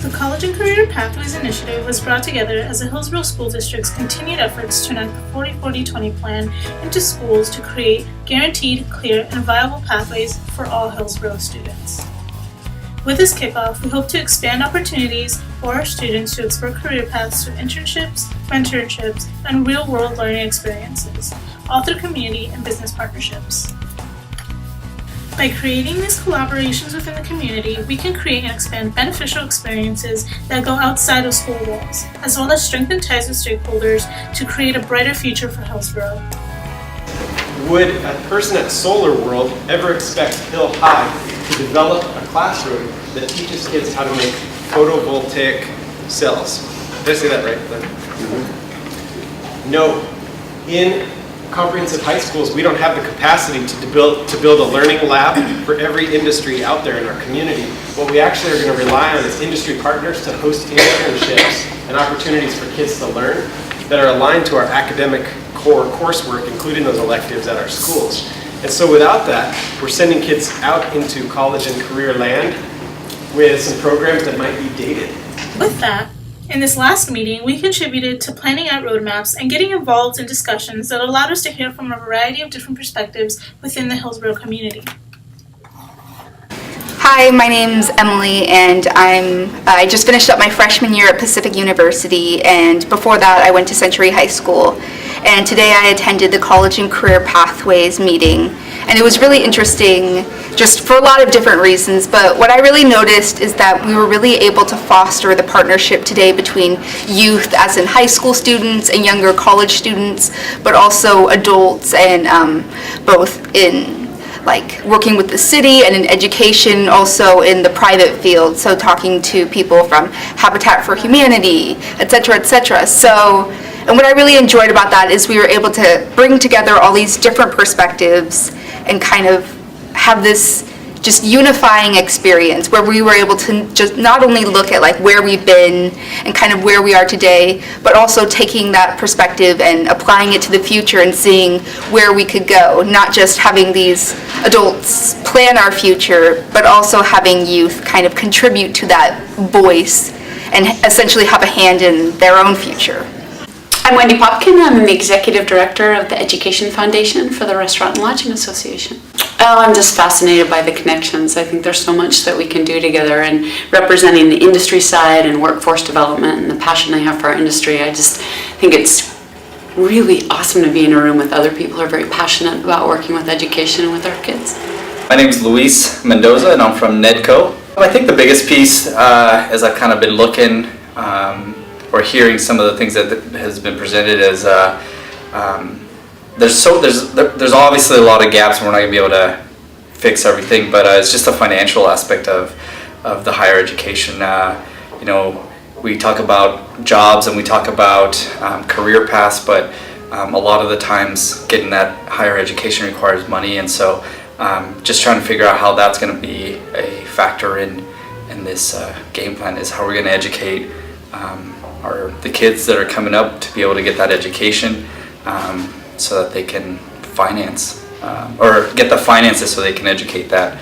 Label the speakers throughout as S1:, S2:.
S1: The College and Career Pathways Initiative was brought together as the Hillsboro School District's continued efforts to enact the 40-40-20 plan into schools to create guaranteed, clear, and viable pathways for all Hillsboro students. With this kickoff, we hope to expand opportunities for our students to explore career paths through internships, mentorships, and real-world learning experiences, all through community and business partnerships. By creating these collaborations within the community, we can create and expand beneficial experiences that go outside of school walls, as well as strengthen ties with stakeholders to create a brighter future for Hillsboro.
S2: Would a person at Solar World ever expect Hill High to develop a classroom that teaches kids how to make photovoltaic cells? Did I say that right? Mm-hmm. No. In comprehensive high schools, we don't have the capacity to build a learning lab for every industry out there in our community. What we actually are going to rely on is industry partners to host internships and opportunities for kids to learn that are aligned to our academic core coursework, including those electives at our schools. And so without that, we're sending kids out into college and career land with some programs that might be dated.
S1: With that, in this last meeting, we contributed to planning out roadmaps and getting involved in discussions that allowed us to hear from a variety of different perspectives within the Hillsboro community.
S3: Hi, my name's Emily, and I just finished up my freshman year at Pacific University, and before that I went to Century High School. And today I attended the College and Career Pathways meeting, and it was really interesting just for a lot of different reasons, but what I really noticed is that we were really able to foster the partnership today between youth, as in high school students and younger college students, but also adults, and both in like working with the city and in education, also in the private field, so talking to people from Habitat for Humanity, etc., etc. So, and what I really enjoyed about that is we were able to bring together all these different perspectives and kind of have this just unifying experience where we were able to just not only look at like where we've been and kind of where we are today, but also taking that perspective and applying it to the future and seeing where we could go, not just having these adults plan our future, but also having youth kind of contribute to that voice and essentially have a hand in their own future.
S4: I'm Wendy Popkin. I'm the Executive Director of the Education Foundation for the Restaurant and Lodging Association. Oh, I'm just fascinated by the connections. I think there's so much that we can do together, and representing the industry side and workforce development and the passion I have for our industry, I just think it's really awesome to be in a room with other people who are very passionate about working with education and with our kids.
S5: My name is Luis Mendoza, and I'm from NEDCO. I think the biggest piece, as I've kind of been looking or hearing some of the things that has been presented, is there's obviously a lot of gaps and we're not going to be able to fix everything, but it's just a financial aspect of the higher education. You know, we talk about jobs and we talk about career paths, but a lot of the times getting that higher education requires money, and so just trying to figure out how that's going to be a factor in this game plan is how we're going to educate the kids that are coming up to be able to get that education so that they can finance or get the finances so they can educate that,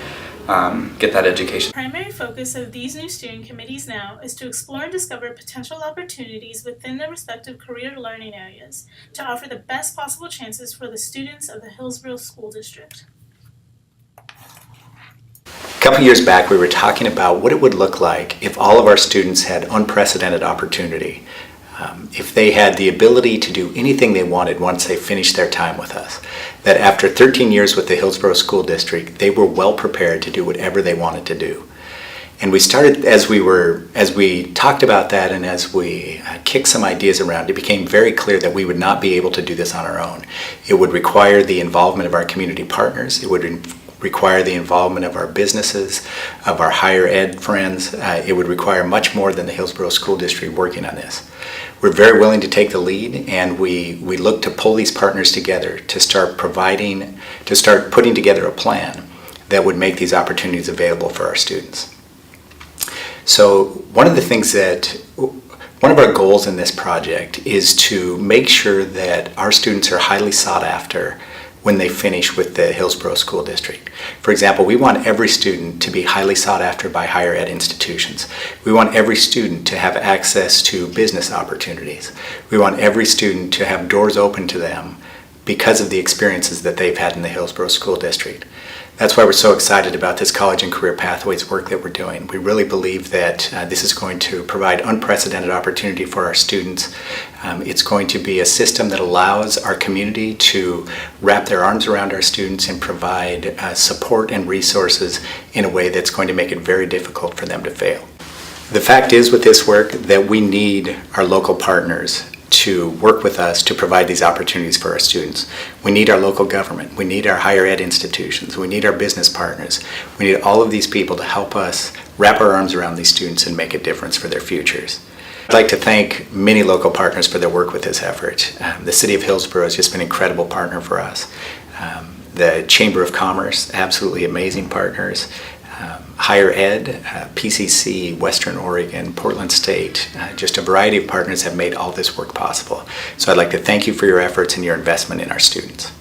S5: get that education.
S1: The primary focus of these new student committees now is to explore and discover potential opportunities within their respective career learning areas to offer the best possible chances for the students of the Hillsboro School District.
S6: A couple years back, we were talking about what it would look like if all of our students had unprecedented opportunity, if they had the ability to do anything they wanted once they finished their time with us, that after 13 years with the Hillsboro School District, they were well prepared to do whatever they wanted to do. And we started, as we talked about that and as we kicked some ideas around, it became very clear that we would not be able to do this on our own. It would require the involvement of our community partners. It would require the involvement of our businesses, of our higher ed friends. It would require much more than the Hillsboro School District working on this. We're very willing to take the lead, and we look to pull these partners together to start putting together a plan that would make these opportunities available for our students. So one of our goals in this project is to make sure that our students are highly sought after when they finish with the Hillsboro School District. For example, we want every student to be highly sought after by higher ed institutions. We want every student to have access to business opportunities. We want every student to have doors open to them because of the experiences that they've had in the Hillsboro School District. That's why we're so excited about this college and career pathways work that we're doing. We really believe that this is going to provide unprecedented opportunity for our students. It's going to be a system that allows our community to wrap their arms around our students and provide support and resources in a way that's going to make it very difficult for them to fail. The fact is with this work that we need our local partners to work with us to provide these opportunities for our students. We need our local government, we need our higher ed institutions, we need our business partners, we need all of these people to help us wrap our arms around these students and make a difference for their futures. I'd like to thank many local partners for their work with this effort. The City of Hillsboro has just been an incredible partner for us. The Chamber of Commerce, absolutely amazing partners. Higher Ed, PCC, Western Oregon, Portland State, just a variety of partners have made all this work possible. So I'd like to thank you for your efforts and your investment in our students.